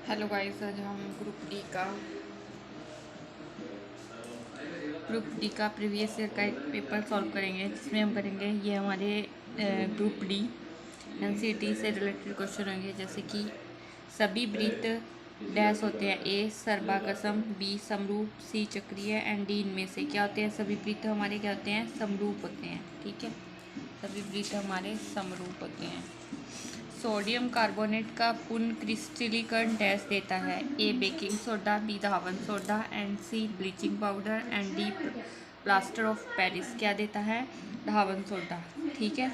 Hello guys, आज हम group D का प्रीवियस ईयर का एक पेपर सॉल्व करेंगे, जिसमें हम करेंगे ये हमारे ग्रुप डी एनसीईटी से रिलेटेड क्वेश्चन होंगे। जैसे कि सभी वृत्त डैश होते हैं, ए सर्वागसम, बी समरूप, सी चक्रीय एंड डी इनमें से क्या होते हैं। सभी वृत्त हमारे क्या होते हैं, समरूप होते हैं। ठीक है, सभी वृत्त हमारे समरूप होते हैं। सोडियम कार्बोनेट का पुनः क्रिस्टलीकरण डैश देता है, ए बेकिंग सोडा, बी धावन soda and C bleaching powder and D plaster of Paris. क्या देता है, धावन सोडा। ठीक है,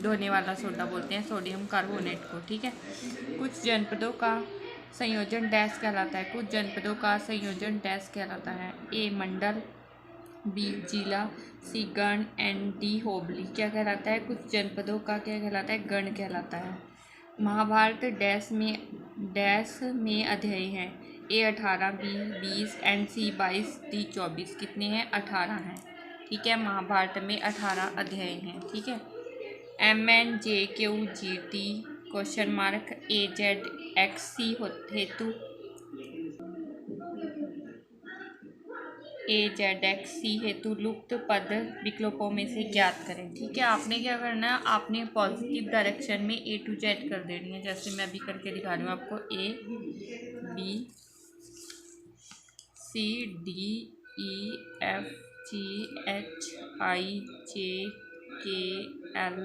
धोने वाला सोडा बोलते हैं सोडियम कार्बोनेट को। ठीक है, कुछ जनपदों का संयोजन डैश कहलाता है, कुछ जनपदों का संयोजन डैश कहलाता है, ए मंडल, बी जिला, सी गण एंड डी होबली। क्या कहलाता है, कुछ जनपदों का क्या कहलाता है, गण कहलाता है। महाभारत डैश में अध्याय हैं, ए 18, बी 20 एंड सी 22, डी 24। कितने हैं, 18 हैं। ठीक है, महाभारत में 18 अध्याय हैं। ठीक है, MNJQGT क्वेश्चन मार्क AZXC हेतु AZXC हेतु लुप्त पद विकल्पों में से ज्ञात करें। ठीक है, आपने क्या करना है, आपने पॉजिटिव डायरेक्शन में A to Z कर देनी है। जैसे मैं अभी करके दिखा रही हूँ आपको, A B C D E F G H I J K L।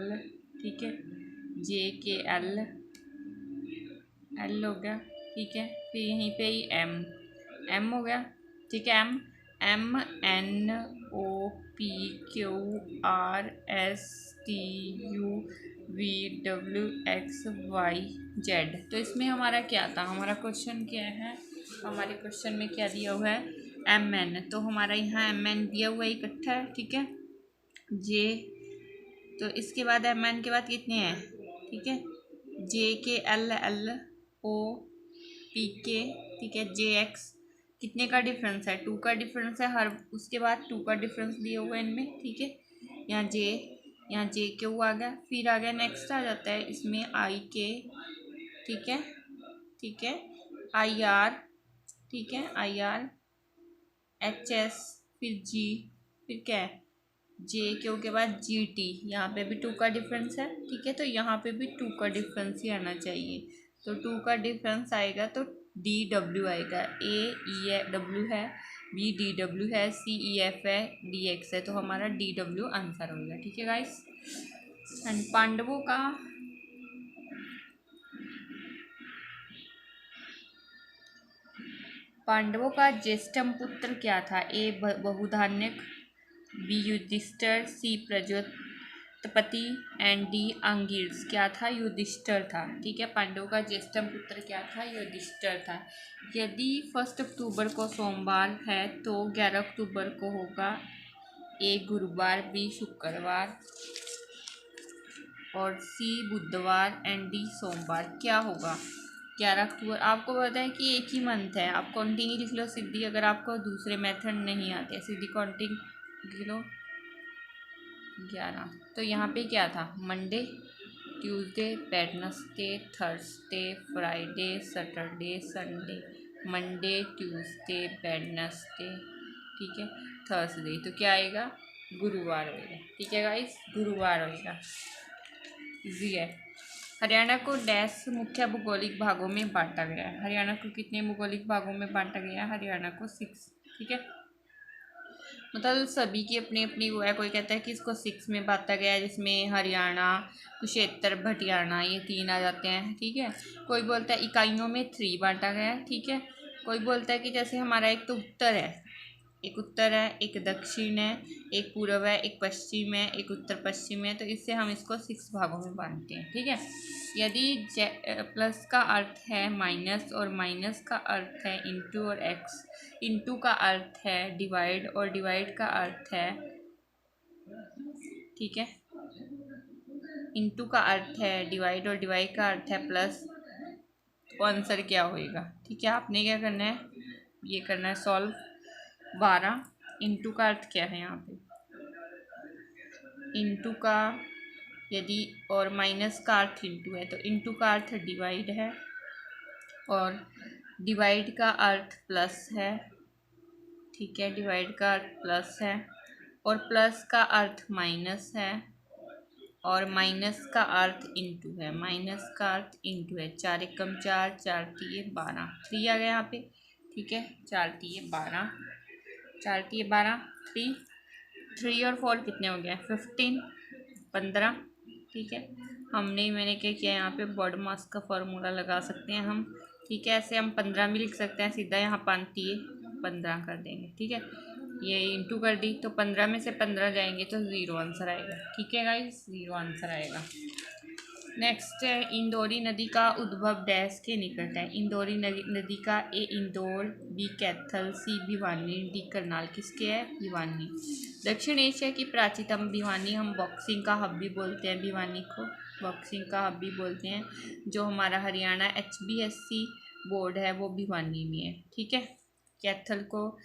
ठीक है, J K L हो गया। ठीक है, फिर यहीं पे ही M हो गया। ठीक है, M N O P Q R S T U V W X Y Z। तो इसमें हमारा क्या था, हमारा क्वेश्चन क्या है, हमारे क्वेश्चन में क्या दिया हुआ है, MN। तो हमारा यहाँ MN दिया हुआ है इकट्ठा है। ठीक है, J, तो इसके बाद MN के बाद कितने हैं, ठीक है, JKL O P K। ठीक है, JX कितने का डिफरेंस है, 2 का डिफरेंस है हर, उसके बाद 2 का डिफरेंस दिया हुआ है इनमें। ठीक है, यहाँ JQ आ गया, फिर आ गया नेक्स्ट आ जाता है इसमें IK। ठीक है, ठीक है, IR। ठीक है, IR HS, फिर G, फिर क्या है, JQ के बाद GT। यहाँ पे भी 2 का डिफरेंस है। ठीक है, तो यहाँ पे भी 2 का डिफरेंस ही आना चाहिए। तो 2 का डिफरेंस आएगा तो DW आएगा, AEW है, BDW है, CEF है, DX है। तो हमारा DW आंसर होगा। ठीक है गाइस, एंड पांडवों का ज्येष्ठम पुत्र क्या था, A Bahudhanyaka, B Yudhishthira, C Prajapati and D Angiras. क्या था, युधिष्ठिर था। ठीक है, पांडवों का ज्येष्ठम पुत्र क्या था, युधिष्ठिर था। यदि 1 अक्टूबर को सोमवार है तो 11 अक्टूबर को होगा, ए गुरुवार, बी शुक्रवार और सी बुधवार एंड डी सोमवार। क्या होगा, 11 अक्टूबर। आपको पता है कि एक ही मंथ है, आप काउंटिंग ही लिख लो सीधी। अगर आपको दूसरे मेथड नहीं आते, सीधी काउंटिंग लिख लो 11। तो यहाँ पे क्या था, Monday, Tuesday, Wednesday, Thursday, Friday, Saturday, Sunday. Monday, Tuesday, Wednesday, ठीक है, थर्सडे। तो क्या आएगा, गुरुवार आएगा। ठीक है गाइस, गुरुवार आएगा। इजी है। हरियाणा को डैश मुख्य भौगोलिक भागों में बांटा गया है। हरियाणा को कितने भौगोलिक भागों में बांटा गया है, हरियाणा को 6। ठीक है, मतलब सभी की अपनी अपनी वो है। कोई कहता है कि इसको 6 में बांटा गया है, जिसमें हरियाणा, कुरुक्षेत्र, भटियाना ये 3 आ जाते हैं। ठीक है, कोई बोलता है इकाइयों में 3 बांटा गया है। ठीक है, कोई बोलता है कि जैसे हमारा एक तो उत्तर है, एक उत्तर है, एक दक्षिण है, एक पूर्व है, एक पश्चिम है, एक उत्तर पश्चिम है। तो इससे हम इसको 6 भागों में बांटते हैं। ठीक है, यदि प्लस का अर्थ है माइनस और माइनस का अर्थ है इंटू और एक्स, इंटू का अर्थ है डिवाइड और डिवाइड का अर्थ है, ठीक है, इंटू का अर्थ है डिवाइड और डिवाइड का अर्थ है प्लस, तो आंसर क्या होएगा। ठीक है, आपने क्या करना है, ये करना है सॉल्व। 12 इंटू का अर्थ क्या है यहाँ पे, इंटू का, यदि और माइनस का अर्थ इंटू है तो इंटू का अर्थ डिवाइड है और डिवाइड का अर्थ प्लस है, ठीक है, डिवाइड का अर्थ प्लस है, और प्लस का अर्थ माइनस है, और माइनस का अर्थ इंटू है, माइनस का अर्थ इंटू है। 4 एकम 4, 4 तिये 12, 3 आ गया यहाँ पे, ठीक है। 4 तिये 12, 4 तिये 12, 3, 3 और 4 कितने हो गए? 15, 15, ठीक है। मैंने क्या किया यहाँ पे, बॉड मास का फॉर्मूला लगा सकते हैं हम, ठीक है। ऐसे हम 15 भी लिख सकते हैं, सीधा यहाँ 5 तिये 15 कर देंगे, ठीक है। ये इंटू कर दी तो 15 में से 15 जाएंगे तो 0 आंसर आएगा, ठीक है गाइस, 0 आंसर आएगा। नेक्स्ट है, इंदौरी नदी का उद्भव डैश के निकट है। इंदौरी नदी का ए इंदौर, बी कैथल, सी भिवानी, डी करनाल। किसके है? भिवानी। दक्षिण एशिया की प्राचीनतम भिवानी, हम बॉक्सिंग का हब भी बोलते हैं भिवानी को, बॉक्सिंग का हब भी बोलते हैं। जो हमारा हरियाणा HBSC बोर्ड है वो भिवानी में है, ठीक है। कैथल को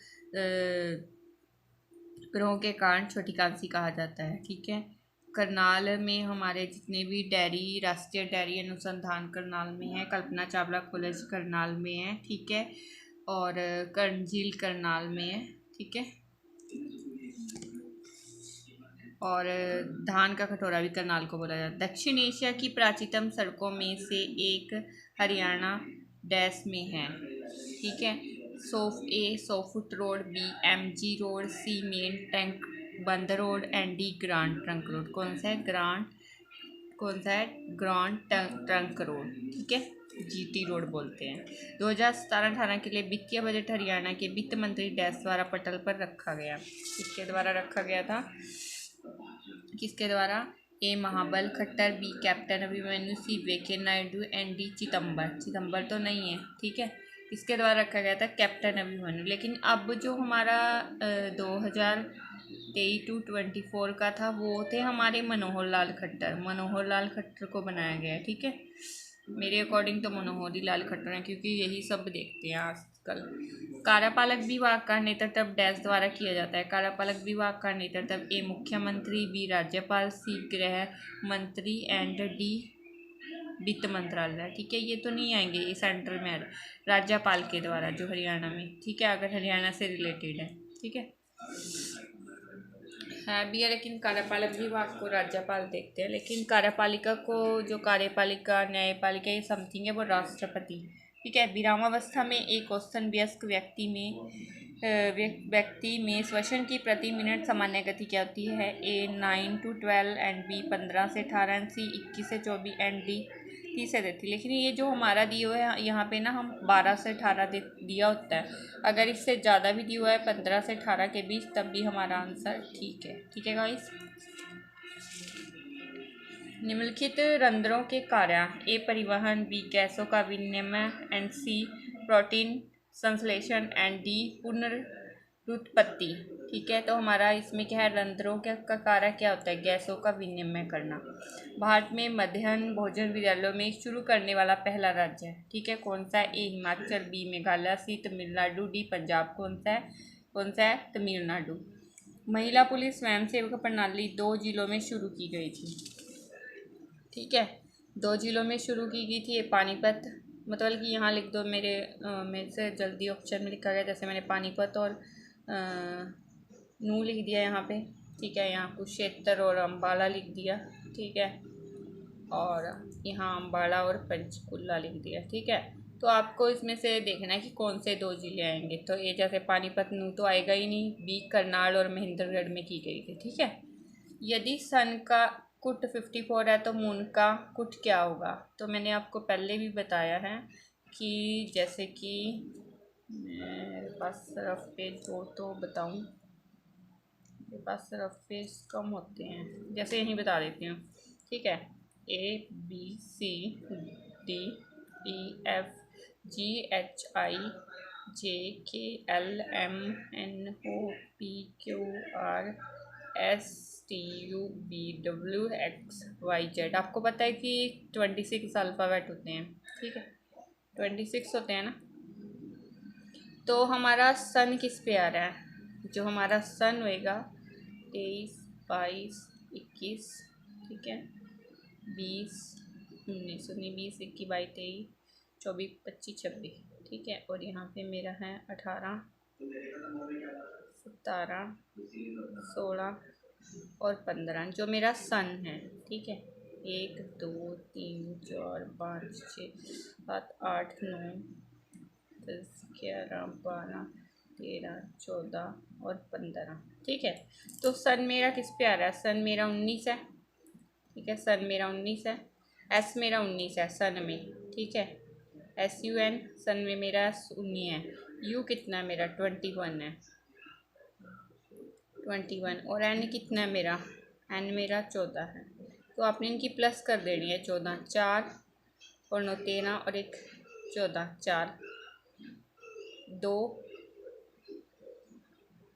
ग्रहों के कारण छोटी कांसी कहा जाता है, ठीक है। करनाल में हमारे जितने भी डेयरी, राष्ट्रीय डेयरी अनुसंधान करनाल में है, कल्पना चावला कॉलेज करनाल में है, ठीक है, और करंजील करनाल में है, ठीक है। और धान का कटोरा भी करनाल को बोला जाता है। दक्षिण एशिया की प्राचीनतम सड़कों में से एक हरियाणा डैश में है, ठीक है। सोफुट रोड, बी MG रोड, सी मेन टैंक बंद road, and D grand trunk road. कौन सा है? ग्रांड ट्रंक रोड, ठीक है, GT रोड बोलते हैं। 2017-18 के लिए वित्तीय बजट हरियाणा के वित्त मंत्री डैश द्वारा पटल पर रखा गया। किसके द्वारा रखा गया था? किसके द्वारा? A Mahabal Khattar, B captain Abhimanyu, C Venkaiah Naidu, and D Chidambar तो नहीं है, ठीक है। इसके द्वारा रखा गया था कैप्टन अभिमन्यु। लेकिन अब जो हमारा 2023 to 24 का था वो थे हमारे मनोहर लाल खट्टर को बनाया गया है, ठीक है। मेरे अकॉर्डिंग तो मनोहर लाल खट्टर है, क्योंकि यही सब देखते हैं आजकल। कार्यपालक विभाग का नेतृत्व डैश द्वारा किया जाता है। कार्यपालक विभाग का नेतृत्व ए मुख्यमंत्री, बी राज्यपाल, सी गृह मंत्री, एंड डी वित्त मंत्रालय, ठीक है। ये तो नहीं आएंगे, ये सेंट्रल में राज्यपाल के द्वारा, जो हरियाणा में, ठीक है, अगर हरियाणा से रिलेटेड है, ठीक है भी है। लेकिन कार्यपालक विभाग को राज्यपाल देखते हैं, लेकिन कार्यपालिका को, जो कार्यपालिका न्यायपालिका ये समथिंग है, वो राष्ट्रपति, ठीक है। विरामावस्था में एक औसतन वयस्क व्यक्ति में श्वसन की प्रति मिनट सामान्य गति क्या होती है? A 9 to 12, एंड बी 15 से 18, एंड सी 21 से 24, एंड डी 30 से 33। लेकिन ये जो हमारा दिया हुआ है यहाँ पे ना, हम 12 से 18 दिया होता है। अगर इससे ज़्यादा भी दिया हुआ है 15 से 18 के बीच, तब भी हमारा आंसर ठीक है, ठीक है गाइस। निम्नलिखित रंध्रों के कार्य, ए परिवहन, बी गैसों का विनिमय, एंड सी प्रोटीन संश्लेषण, एंड डी पुनरुत्पत्ति, ठीक है। तो हमारा इसमें क्या है? रंध्रों का कार्य क्या होता है? गैसों का विनिमय करना। भारत में मध्याह्न भोजन विद्यालयों में शुरू करने वाला पहला राज्य है, ठीक है, कौन सा है? ए हिमाचल, बी मेघालय, सी तमिलनाडु, डी पंजाब। कौन सा है? तमिलनाडु। महिला पुलिस स्वयंसेवक प्रणाली 2 जिलों में शुरू की गई थी, ठीक है, 2 जिलों में शुरू की गई थी। ये पानीपत, मतलब कि यहाँ लिख दो, मेरे से जल्दी ऑप्शन में लिखा गया, जैसे मैंने पानीपत और नू लिख दिया यहाँ पे, ठीक है। यहाँ कुरुक्षेत्र और अम्बाला लिख दिया, ठीक है, और यहाँ अम्बाला और पंचकुला लिख दिया, ठीक है। तो आपको इसमें से देखना है कि कौन से 2 जिले आएंगे। तो ये जैसे पानीपत, नू तो आएगा ही नहीं। बी करनाल और महेंद्रगढ़ में की गई थी, ठीक है। यदि सन का कुट 54 है तो मून का कुट क्या होगा? तो मैंने आपको पहले भी बताया है कि जैसे कि मेरे पास रफ पेज हो तो बताऊं, मेरे पास रफ पेज कम होते हैं, जैसे यहीं बता देती हूँ, ठीक है। ABCDEFGHIJKLMNOPQRSTUVWXYZ। आपको पता है कि 26 अल्फ़ाबेट होते हैं, ठीक है, 26 होते हैं ना। तो हमारा सन किस पे आ रहा है? जो हमारा सन होएगा 23, 22, 21, ठीक है, 20, 19, 20, 21, 22, 23, 24, 25, 26, ठीक है। और यहाँ पे मेरा है 18, 17, 16 और 15 जो मेरा सन है, ठीक है। 1, 2, 3, 4, 5, 6, 7, 8, 9, 10, 11, 12, 13, 14 और 15, ठीक है। तो सन मेरा किस पे आ रहा है? सन मेरा 19 है, ठीक है। सन मेरा 19 है, एस मेरा 19 है सन में, ठीक है। SUN सन में मेरा 19 है। यू कितना है मेरा? 21 है, 21। और एन कितना है मेरा? एन मेरा 14 है। तो आपने इनकी प्लस कर देनी है। 14, 4 और 9, 13 और 1 14, 4, 2,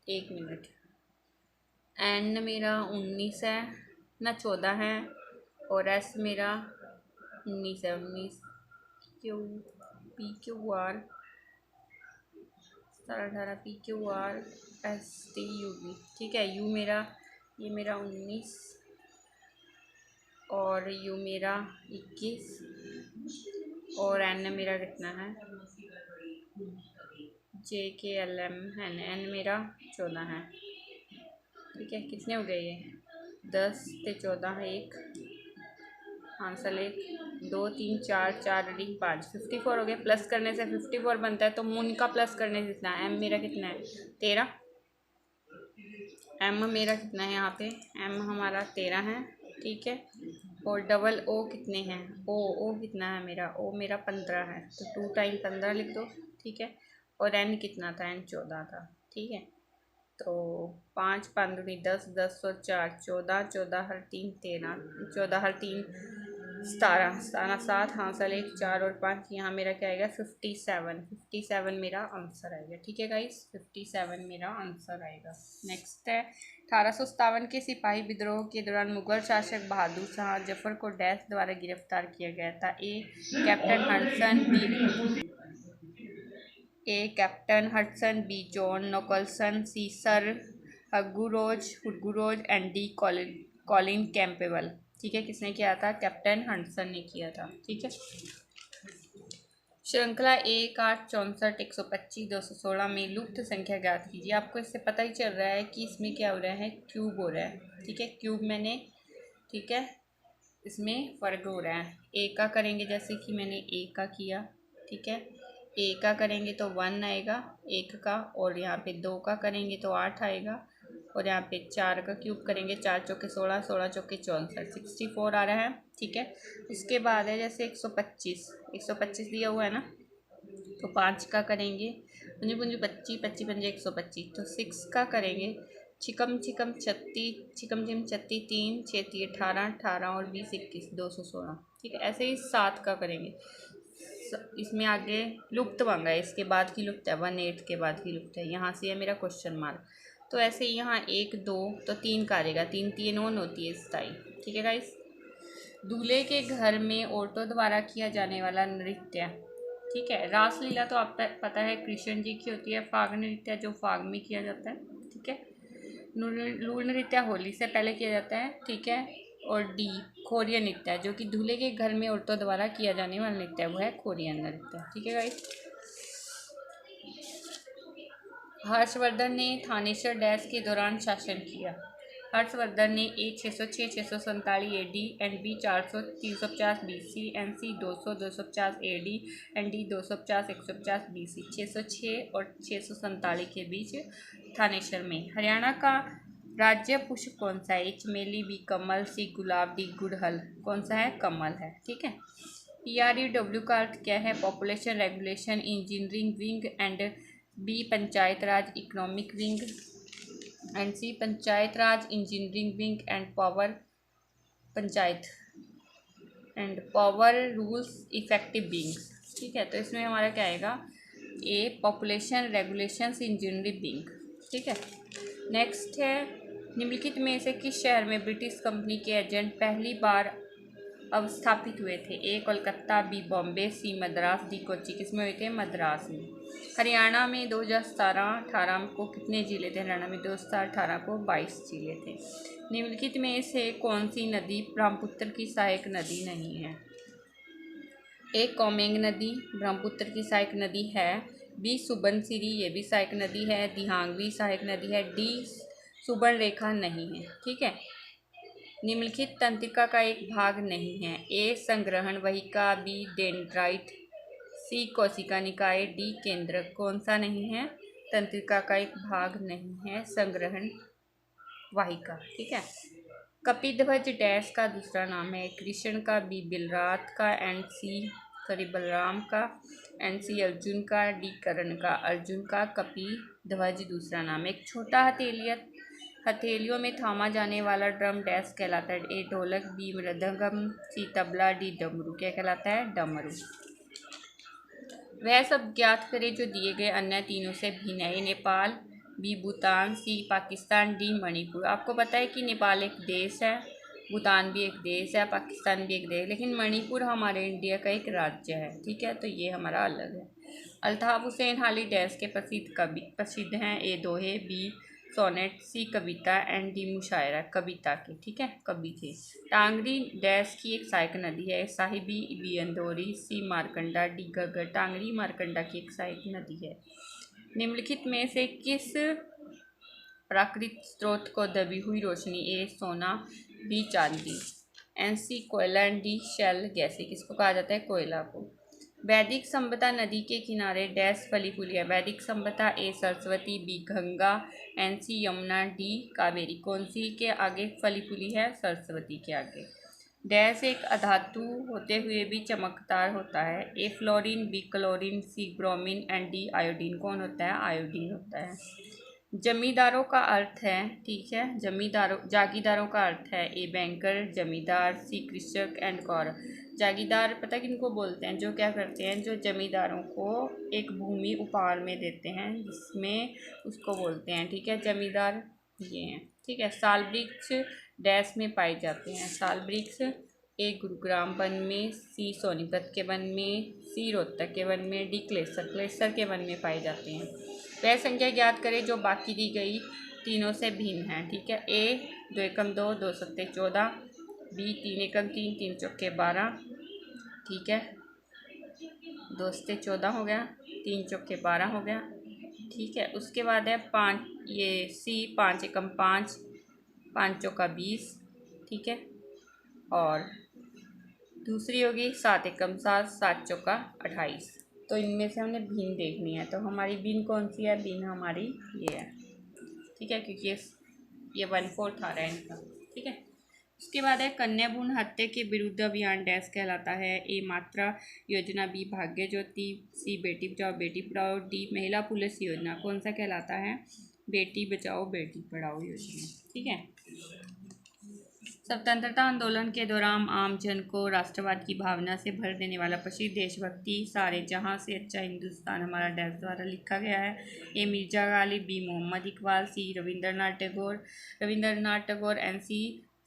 1 मिनट। एन मेरा 19 है ना, 14 है। और एस मेरा 19 है, 19। क्यू PQR 18 PQR STUV, ठीक है। यू मेरा, ये मेरा 19 और यू मेरा 21 और एन मेरा कितना है? JKLM एन मेरा 14 है, ठीक है। कितने हो गए ये? 10 से 14, 1 आंसर 1, 2, 3, 4, 4 रीडिंग 5, 54 हो गए। प्लस करने से 54 बनता है, तो मून का प्लस करने से कितना? एम मेरा कितना है? 13। एम मेरा कितना है यहाँ पे? एम हमारा 13 है, ठीक है। और डबल ओ कितने हैं? ओ कितना है मेरा? ओ मेरा 15 है, तो 2 टाइम 15 लिख दो, ठीक है। और एन कितना था? एन 14 था, ठीक है। तो 5, 5 दूनी 10, 10 और 4 14, 14 हर 3 13, 14 हर 3 17, 17 7 आंसर 1, 4 और 5, यहाँ मेरा क्या आएगा? 57, 57 मेरा आंसर आएगा, ठीक है गाइस। 57 मेरा आंसर आएगा। नेक्स्ट है 1857 के सिपाही विद्रोह के दौरान मुगल शासक बहादुर शाह जफर को डैश द्वारा गिरफ्तार किया गया था? Captain Hudson, B John Nicholson, C sir Hugh Rose and D Colin Campbell, ठीक है। किसने किया था? कैप्टन हडसन ने किया था, ठीक है। श्रृंखला 1, 8, 64, 125, 216 में लुप्त संख्या ज्ञात कीजिए। आपको इससे पता ही चल रहा है कि इसमें क्या हो रहा है? क्यूब हो रहा है, ठीक है। क्यूब मैंने, ठीक है, इसमें फ़र्क हो रहा है। ए का करेंगे जैसे कि मैंने ए का किया, ठीक है। ए का करेंगे तो 1 आएगा 1 का, और यहाँ पे 2 का करेंगे तो 8 आएगा, और यहाँ पे 4 का क्यूब करेंगे 4 चौके 16, 16 चौके 64, 64 आ रहा है, ठीक है। उसके बाद है जैसे 125 दिया हुआ है ना, तो 5 का करेंगे पुंजी पुंजी 25, 25 पंजे 125, तो 6 का करेंगे चिकम चिकम 36, चिकम चिम 36, 3 6 18, 18 और 20 21 216, ठीक है। ऐसे ही 7 का करेंगे। इसमें आगे लुप्त मांगा है, इसके बाद की लुप्त है, 18 के बाद की लुप्त है, यहाँ से है मेरा क्वेश्चन मार्क। तो ऐसे ही यहाँ 1 2 तो 3 का आएगा, 3 3 1 होती है स्थाई, ठीक है गाइस। दूल्हे के घर में औरतों द्वारा किया जाने वाला नृत्य, ठीक है। रासलीला तो आप पता है कृष्ण जी की होती है। फाग नृत्य जो फाग में किया जाता है, ठीक है। लूल नृत्य होली से पहले किया जाता है, ठीक है। और डी खोरियन नृत्य जो कि दूल्हे के घर में औरतों द्वारा किया जाने वाला नृत्य, वो है खोरियन नृत्य, ठीक है गाइस। हर्षवर्धन ने थानेश्वर डैश के दौरान शासन किया। हर्षवर्धन ने A 606 647 AD and B 400 350 BC and C 200 250 AD and D 250 150 BC 606 और 647 के बीच थानेश्वर में। हरियाणा का राज्य पुष्प कौन सा है? चमेली, बी कमल, सी गुलाब, डी गुड़हल। कौन सा है? कमल है, ठीक है। PREW का अर्थ क्या है? Population regulation engineering wing and B panchayat raj economic wing and C panchayat raj engineering wing and power rules effective wings, ठीक है। तो इसमें हमारा क्या आएगा? A population regulations engineering wing, ठीक है। नेक्स्ट है निम्नलिखित में से किस शहर में ब्रिटिश कंपनी के एजेंट पहली बार अवस्थापित हुए थे? ए कोलकाता, बी बॉम्बे, सी मद्रास, डी कोच्चि। किसमें हुए थे? मद्रास में। हरियाणा में 2017-18 को कितने जिले थे? हरियाणा में 2018 को 22 जिले थे। निम्नलिखित में से कौन सी नदी ब्रह्मपुत्र की सहायक नदी नहीं है? ए कोमेंग नदी ब्रह्मपुत्र की सहायक नदी है। बी सुबनसिरी, ये भी सहायक नदी है। दिहांग भी सहायक नदी है। डी सुबर्ण रेखा नहीं है। ठीक है, निम्नलिखित तंत्रिका का एक भाग नहीं है। ए संग्रहण वाहिका, बी डेंड्राइट, सी कोशिका निकाय, डी केंद्रक। कौन सा नहीं है? तंत्रिका का एक भाग नहीं है, संग्रहण वाहिका। ठीक है, कपिध्वज डैश का दूसरा नाम है। कृष्ण का, बी बिलरात का, एंड सी बलराम का, एंड सी अर्जुन का, डी कर्ण का। अर्जुन का कपिध्वज दूसरा नाम है। एक छोटा हथेलियों में थामा जाने वाला ड्रम डैश कहलाता है। ए ढोलक, बी मृदंगम, सी तबला, डी डमरू। क्या कहलाता है? डमरू। वह सब ज्ञात करें जो दिए गए अन्य तीनों से भिन्न है। नेपाल, बी भूटान, सी पाकिस्तान, डी मणिपुर। आपको पता है कि नेपाल एक देश है, भूटान भी एक देश है, पाकिस्तान भी एक देश है, लेकिन मणिपुर हमारे इंडिया का एक राज्य है। ठीक है, तो ये हमारा अलग है। अल्ताफ हुसैन हाली डैश के प्रसिद्ध हैं। ए दोहे, बी सोनेट, सी कविता, एंड डी मुशायरा। कविता के। ठीक है, कवि थे। टांगरी डैश की एक सहायक नदी है। साहिबी, बी अंदौरी, सी मारकंडा, डी घग्गर। टांगरी मारकंडा की एक सहायक नदी है। निम्नलिखित में से किस प्राकृतिक स्रोत को दबी हुई रोशनी? ए सोना, बी चांदी, एन सी कोयला, एंड डी शेल गैसें। किसको कहा जाता है? कोयला को। वैदिक सभ्यता नदी के किनारे डैश फली फूली है। वैदिक सभ्यता, A Saraswati, B Ganga, and C Yamuna, D Kaveri. कौन सी के आगे फली फूली है? सरस्वती के आगे। डैश एक अधातु होते हुए भी चमकदार होता है। A fluorine, B chlorine, C bromine, and D iodine. कौन होता है? आयोडीन होता है। जमींदारों का अर्थ है, ठीक है, जागीरदारों का अर्थ है। ए बैंकर, जमींदार, सी कृषक, एंड कौर। जागीरदार पता किनको बोलते हैं? जो क्या करते हैं, जो जमींदारों को एक भूमि उपहार में देते हैं, जिसमें उसको बोलते हैं। ठीक है, जमींदार ये हैं। ठीक है, साल वृक्ष डैश में पाए जाते हैं। साल वृक्ष ए गुरुग्राम वन में, सी सोनीपत के वन में, सी रोहतक के वन में, डी क्लेसर के वन में पाए जाते हैं। वह संख्या ज्ञात करें जो बाकी दी गई तीनों से भिन्न है। ठीक है, ए 2 एकम 2, 2 सत्ते 14, बी 3 एकम 3, 3 चौके 12। ठीक है, 2 सत्ते 14 हो गया, 3 चौके 12 हो गया। ठीक है, उसके बाद है 5, ये सी 5 एकम 5, 5 चौका 20। ठीक है, और दूसरी होगी 7 एकम 7, 7 चौका 28। तो इनमें से हमने भिन्न देखनी है। तो हमारी भिन्न कौन सी है? भिन्न हमारी ये है। ठीक है, क्योंकि ये 1/4 आ रहा है इनका। ठीक है, उसके बाद है कन्या भ्रूण हत्या के विरुद्ध अभियान डैश कहलाता है। ए मात्रा योजना, बी भाग्य ज्योति, सी बेटी बचाओ बेटी पढ़ाओ, डी महिला पुलिस योजना। कौन सा कहलाता है? बेटी बचाओ बेटी पढ़ाओ योजना। ठीक है, स्वतंत्रता आंदोलन के दौरान आम जन को राष्ट्रवाद की भावना से भर देने वाला प्रसिद्ध देशभक्ति सारे जहां से अच्छा हिंदुस्तान हमारा डैश द्वारा लिखा गया है। ए मिर्जा गालिब, बी मोहम्मद इकबाल, सी Rabindranath Tagore, N C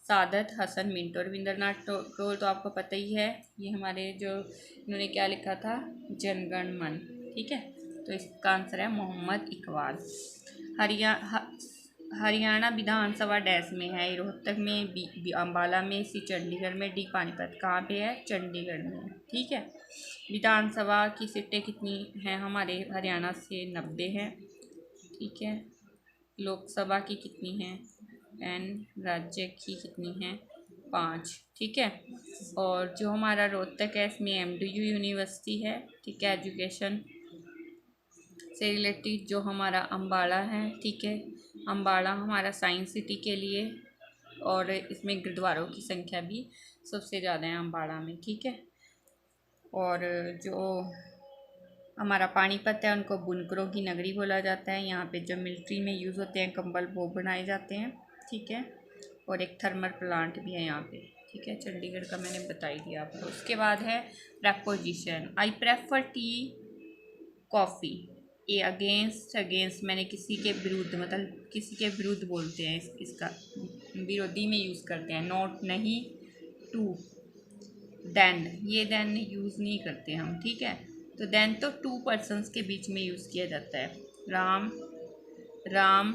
Saadat Hasan Minto. Rabindranath Tagore तो आपको पता ही है, ये हमारे जो इन्होंने क्या लिखा था? जनगण मन। ठीक है, तो इसका आंसर है मोहम्मद इकबाल। हरियाणा विधानसभा डैश में है। रोहतक में, बी अम्बाला में, सी चंडीगढ़ में, डी पानीपत। कहाँ पे है? चंडीगढ़ में। ठीक है, विधानसभा की सीटें कितनी हैं हमारे हरियाणा से? 90 है। ठीक है, लोकसभा की कितनी है? एन। राज्य की कितनी है? 5। ठीक है, और जो हमारा रोहतक है इसमें MDU यूनिवर्सिटी है। ठीक है, एजुकेशन से रिलेटेड। जो हमारा अम्बाड़ा है, ठीक है, अम्बाड़ा हमारा साइंस सिटी के लिए, और इसमें गुरुद्वारों की संख्या भी सबसे ज़्यादा है अम्बाड़ा में। ठीक है, और जो हमारा पानीपत है उनको बुनकरों की नगरी बोला जाता है। यहाँ पे जो मिलिट्री में यूज़ होते हैं कंबल वो बनाए जाते हैं। ठीक है, और एक थर्मल प्लांट भी है यहाँ पे। ठीक है, चंडीगढ़ का मैंने बता ही दिया आपको। उसके बाद है preposition. I prefer tea, coffee. A against मैंने किसी के विरुद्ध, मतलब किसी के विरुद्ध बोलते हैं, इसका विरोधी में यूज़ करते हैं। नॉट नहीं, टू, देन, ये देन यूज़ नहीं करते हम। ठीक है, तो देन तो 2 पर्सन्स के बीच में यूज़ किया जाता है। राम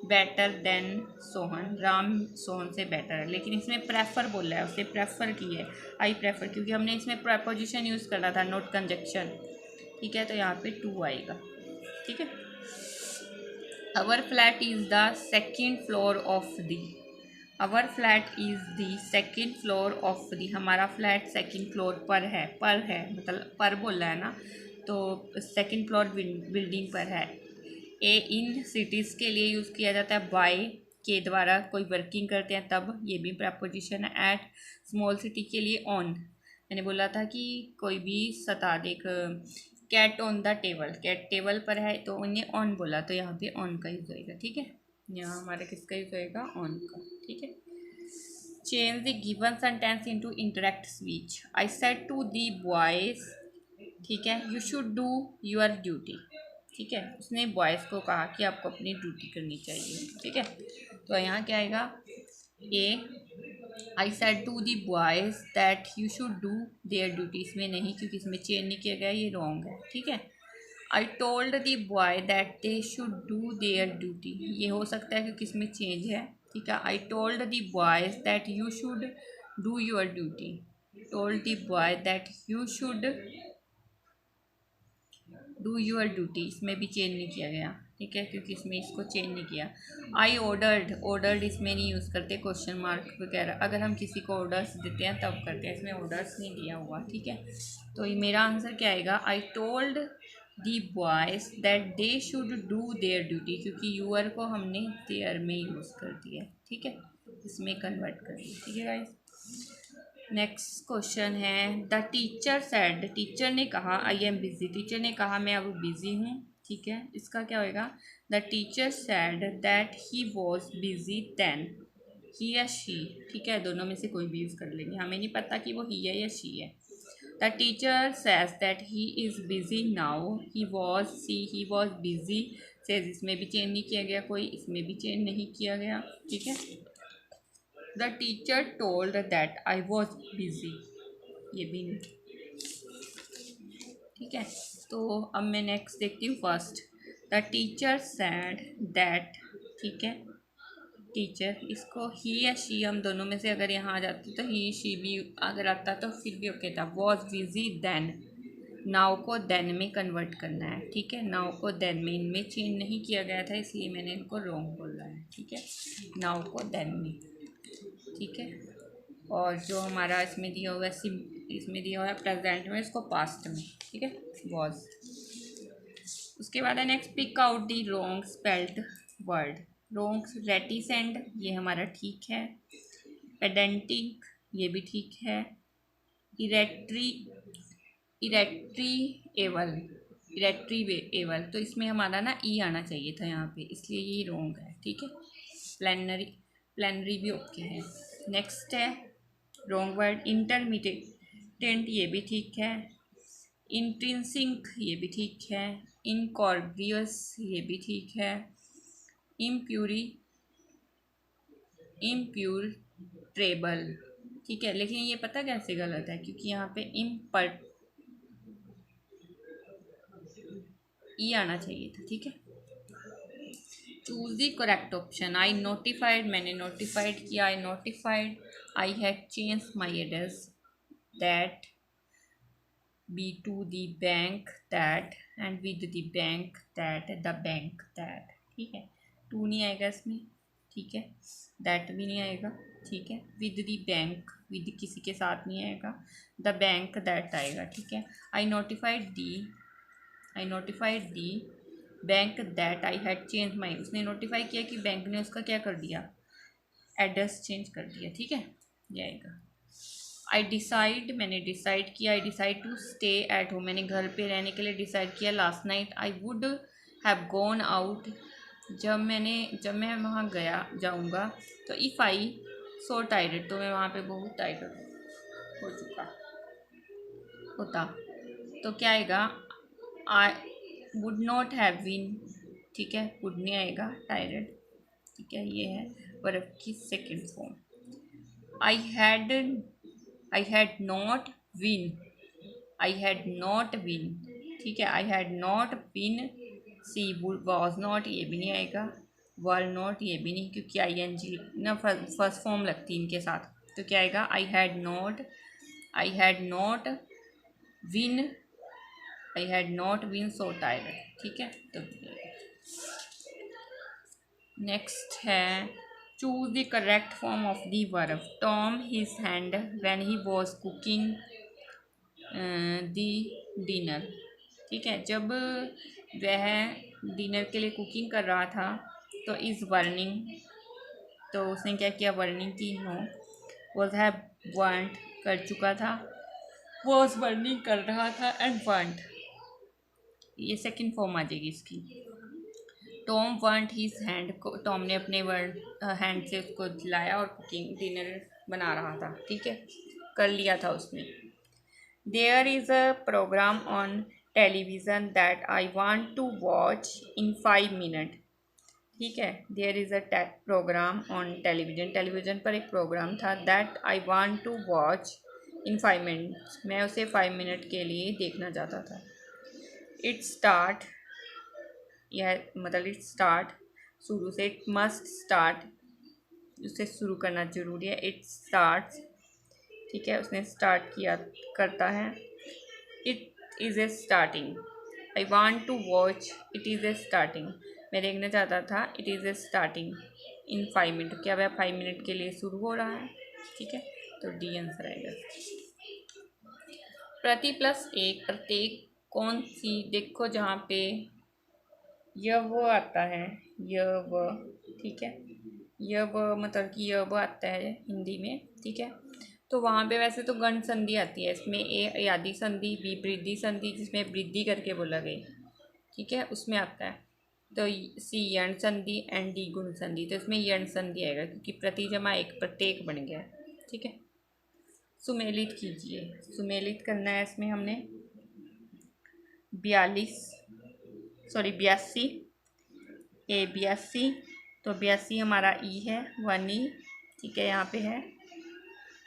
बेटर देन सोहन, राम सोहन से बेटर है, लेकिन इसमें प्रेफर बोला है, उससे प्रेफर की है आई प्रेफर, क्योंकि हमने इसमें प्रपोजिशन यूज़ करना था, नॉट कंजक्शन। ठीक है, तो यहाँ पे 2 आएगा। ठीक है, our flat is the second floor of the, our flat is the second floor of the, हमारा फ्लैट सेकेंड फ्लोर पर है मतलब पर बोला है ना, तो सेकेंड फ्लोर बिल्डिंग पर है। ए इन सिटीज़ के लिए यूज़ किया जाता है बाय के द्वारा, कोई वर्किंग करते हैं तब, ये भी प्रपोजिशन है। एट स्मॉल सिटी के लिए ऑन, मैंने बोला था कि कोई भी सता देख, cat on the table, cat table पर है तो उन्हें ऑन बोला, तो यहाँ पे ऑन का यूज़ होएगा। ठीक है, यहाँ हमारा किसका यूज़ होएगा, ऑन का। ठीक है, change the given sentence into indirect speech. I said to the boys, ठीक है, you should do your duty. ठीक है, उसने बॉयज़ को कहा कि आपको अपनी ड्यूटी करनी चाहिए। ठीक है, तो यहाँ क्या आएगा, A I said to the boys that you should do their duty, इसमें नहीं क्योंकि इसमें चेंज नहीं किया गया, ये रॉन्ग है। ठीक है, I told the boy that they should do their duty, ये हो सकता है क्योंकि इसमें चेंज है। ठीक है, I told the boys that you should do your duty, told the boy that you should do your duty, इसमें भी चेंज नहीं किया गया। ठीक है, क्योंकि इसमें इसको चेंज नहीं किया। आई ऑर्डर्ड, ऑर्डर्ड इसमें नहीं यूज़ करते, क्वेश्चन मार्क वगैरह अगर हम किसी को ऑर्डर्स देते हैं तब करते हैं, इसमें ऑर्डर्स नहीं दिया हुआ। ठीक है, तो ये मेरा आंसर क्या आएगा, आई told the boys that they should do their duty, क्योंकि यूअर को हमने देयर में यूज़ कर दिया। ठीक है, इसमें कन्वर्ट कर दिया। ठीक है गाइस, नेक्स्ट क्वेश्चन है, द टीचर सेड, टीचर ने कहा आई एम बिजी, टीचर ने कहा मैं अब बिजी हूँ। ठीक है, इसका क्या होएगा, the teacher said that he was busy then, he या शी। ठीक है, दोनों में से कोई भी यूज़ कर लेंगे, हमें नहीं पता कि वो ही है या शी है। The teacher says that he is busy now, he was see, he was busy says, इसमें भी चेंज नहीं किया गया कोई, इसमें भी चेंज नहीं किया गया। ठीक है, the teacher told that I was busy, ये भी नहीं। ठीक है, तो अब मैं नेक्स्ट देखती हूँ first, the teacher sad that. ठीक है, टीचर, इसको ही या शी, हम दोनों में से अगर यहाँ आ जाती तो ही शी भी अगर आता तो फिर भी ओके था। वॉज बिजी देन, नाउ को देन में कन्वर्ट करना है। ठीक है, नाउ को देन में, इनमें चेंज नहीं किया गया था इसलिए मैंने इनको रॉन्ग बोला है। ठीक है, नाउ को देन में। ठीक है, और जो हमारा इसमें दिया हुआ है इसमें दिया हुआ है प्रेजेंट में, इसको पास्ट में। ठीक है, वॉज। उसके बाद है next, pick out the wrong spelled word. Wrong, reticent ये हमारा ठीक है, पेडेंटिक ये भी ठीक है, इरेट्री इरेट्रीएबल इरेट्रीएबल, तो इसमें हमारा ना ई आना चाहिए था यहाँ पे, इसलिए ये रॉन्ग है। ठीक है, प्लानरी प्लानरी भी ओके है। नेक्स्ट है रॉन्ग वर्ड, इंटरमीडिएट ये भी ठीक है, इंट्रिंसिक ये भी ठीक है, इनकॉर्डियस ये भी ठीक है, इम्प्यूरी इम्प्यूट्रेबल। ठीक है, लेकिन ये पता कैसे गलत है, क्योंकि यहाँ पे इम्पर ई आना चाहिए था। ठीक है, choose the correct option. I notified, मैंने नोटिफाइड किया, I notified, I had change my address that, B to the bank that, and with the bank that, the bank that. ठीक है, टू नहीं आएगा इसमें। ठीक है, दैट भी नहीं आएगा। ठीक है, विद द बैंक, विद किसी के साथ नहीं आएगा, द बैंक दैट आएगा। ठीक है, I notified the bank that I had change my, उसने नोटिफाई किया कि बैंक ने उसका क्या कर दिया, एड्रेस चेंज कर दिया। ठीक है, ये आएगा। आई डिसाइड, मैंने डिसाइड किया, I decide to stay at home, मैंने घर पे रहने के लिए डिसाइड किया। Last night I would have gone out, जब मैं वहाँ जाऊँगा तो इफ़ आई सो टायर्ड, तो मैं वहाँ पे बहुत टायर्ड हो चुका होता, तो क्या आएगा, I would not have been. ठीक है, वुड नहीं आएगा, टायर्ड। ठीक है, ये है वर्ब की second form. I had not win, ठीक है, I had not win she was not, ये भी नहीं आएगा, वॉलनट ये भी नहीं, क्योंकि ING ना फर्स्ट फॉर्म लगती है इनके साथ। तो क्या आएगा, आई had not win so tired. ठीक है, तो नेक्स्ट है choose the correct form of the verb. Tom his hand when he was cooking the dinner. ठीक है, जब वह डिनर के लिए कुकिंग कर रहा था तो इज़ वर्निंग, तो उसने क्या किया, वर्निंग की। नो, वॉज हैव वांट कर चुका था, वॉज वर्निंग कर रहा था, एंड वांट ये सेकंड फॉर्म आ जाएगी इसकी। Tom want his hand, Tom ने अपने हैंड से उसको दिलाया और कुकिंग डिनर बना रहा था। ठीक है, कर लिया था उसने। There is a programme on television that I want to watch in 5 minute. ठीक है, there is a programme on television पर एक प्रोग्राम था, that I want to watch in 5 minutes, मैं उसे 5 मिनट के लिए देखना चाहता था। इट स्टार्ट, यह मतलब इट स्टार्ट शुरू से, इट मस्ट स्टार्ट उसे शुरू करना जरूरी है, इट स्टार्ट्स। ठीक है, उसने स्टार्ट किया, करता है। It is a starting, I want to watch, it is a starting, मैं देखना चाहता था, it is a starting in 5 minute, क्या वह 5 मिनट के लिए शुरू हो रहा है। ठीक है, तो डी आंसर आएगा। प्रति प्लस एक, प्रत्येक कौन सी, देखो जहाँ पे यह वो आता है, यह वो, ठीक है, यह वो मतलब कि यह वो आता है हिंदी में। ठीक है, तो वहाँ पे वैसे तो गण संधि आती है, इसमें ए आदि संधि, बी वृद्धि संधि, जिसमें वृद्धि करके बोला गया। ठीक है, उसमें आता है। तो सी यण संधि, एंड डी गुण संधि, तो इसमें यण संधि आएगा क्योंकि प्रति जमा एक प्रत्येक बन गया। ठीक है, सुमेलित कीजिए, सुमेलित करना है इसमें हमने 82, ए 82, तो 82 हमारा ई है, 1 ई। ठीक है, यहाँ पे है,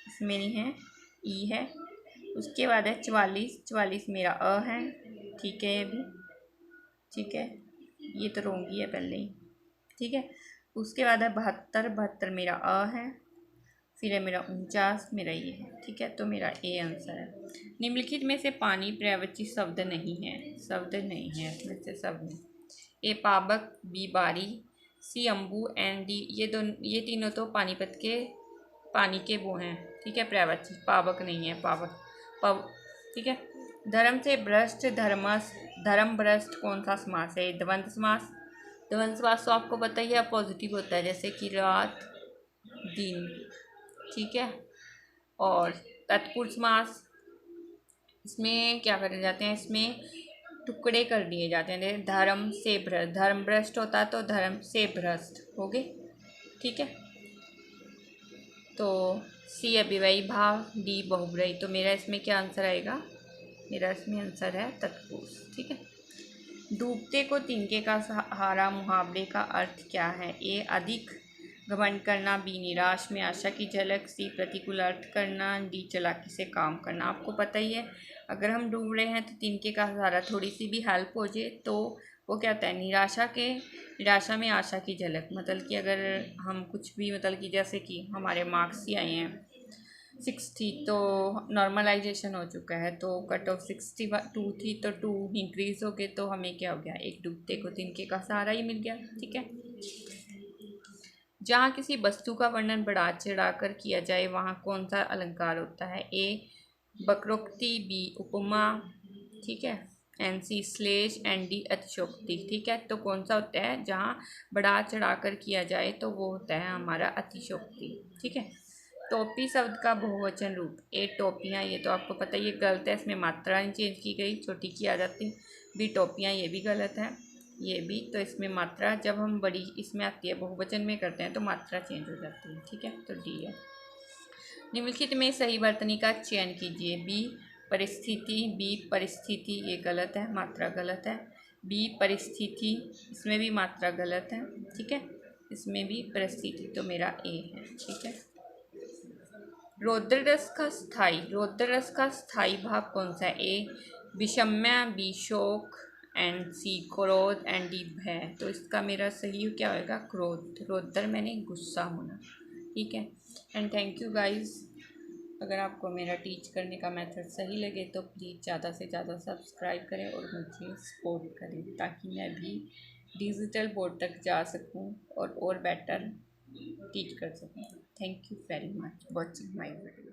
इसमें नहीं है, ई है। उसके बाद है 44 मेरा अ है। ठीक है, ये भी ठीक है, ये तो रोंगी है पहले ही। ठीक है, उसके बाद है 72 मेरा अ है, फिर है मेरा 49 मेरा ये है। ठीक है, तो मेरा ए आंसर है। निम्नलिखित में से पानी पर्यायवाची शब्द नहीं है, शब्द नहीं है इसमें से शब्द। ए पावक, बी बारी, सी अम्बू, एंड डी, ये तीनों तो पानीपत के पानी के वो हैं। ठीक है, पर्यायवाची, पावक नहीं है, पावक ठीक है। धर्म से भ्रष्ट, धर्म भ्रष्ट कौन सा समास है, द्वंद्व समास। द्वंद्व समास तो आपको पता ही है, पॉजिटिव होता है, जैसे कि रात दिन। ठीक है, और तत्पुरुष समास, इसमें क्या करे जाते हैं, इसमें टुकड़े कर दिए जाते हैं। धर्म से भ्रष्ट, धर्म भ्रष्ट होता है तो धर्म से भ्रष्ट हो गए। ठीक है, तो सी अभिव्ययी भाव, डी बहुव्रीहि, तो मेरा इसमें क्या आंसर आएगा, मेरा इसमें आंसर है तत्पुरुष। ठीक है, डूबते को तिनके का सहारा मुहावरे का अर्थ क्या है। ए अधिक घमंड करना, बी निराश में आशा की झलक, सी प्रतिकूल अर्थ करना, डी चालाकी से काम करना। आपको पता ही है, अगर हम डूब रहे हैं तो तिनके का सहारा, थोड़ी सी भी हेल्प हो जाए तो वो क्या होता है, निराशा में आशा की झलक। मतलब कि अगर हम कुछ भी, मतलब कि जैसे कि हमारे मार्क्स ही आए हैं 60, तो नॉर्मलाइजेशन हो चुका है, तो कट ऑफ 62 थी, तो 2 इंक्रीज हो गए, तो हमें क्या हो गया, एक डूबते को तिनके का सहारा ही मिल गया। ठीक है, जहाँ किसी वस्तु का वर्णन बढ़ा चढ़ाकर किया जाए वहाँ कौन सा अलंकार होता है। ए वक्रोक्ति, बी उपमा, ठीक है, एन सी श्लेष, एंड डी अतिशोक्ति। ठीक है, तो कौन सा होता है, जहाँ बढ़ा चढ़ाकर किया जाए तो वो होता है हमारा अतिशोक्ति। ठीक है, टोपी शब्द का बहुवचन रूप। ए टोपियाँ, ये तो आपको पता है, ये गलत है, इसमें मात्रा चेंज की गई, छोटी की आ जाती। बी टोपियाँ, ये भी गलत है, ये भी, तो इसमें मात्रा जब हम बड़ी इसमें आती है, बहुवचन में करते हैं तो मात्रा चेंज हो जाती है। ठीक है, तो डी है। निम्नलिखित में सही वर्तनी का चयन कीजिए। बी परिस्थिति, ये गलत है, मात्रा गलत है। बी परिस्थिति, इसमें भी मात्रा गलत है। ठीक है, इसमें भी परिस्थिति, तो मेरा ए है। ठीक है, रौद्र रस का स्थायी भाव कौन सा है। ए विषम्य, बी शोक, एंड सी क्रोध एंड डी भय। तो इसका मेरा सही क्या होगा? क्रोध। रोदर मैंने गुस्सा होना। ठीक है। And thank you guys. अगर आपको मेरा टीच करने का मेथड सही लगे तो प्लीज़ ज़्यादा से ज़्यादा सब्सक्राइब करें और मुझे सपोर्ट करें, ताकि मैं भी डिजिटल बोर्ड तक जा सकूं और बेटर टीच कर सकूं। Thank you very much watching my video.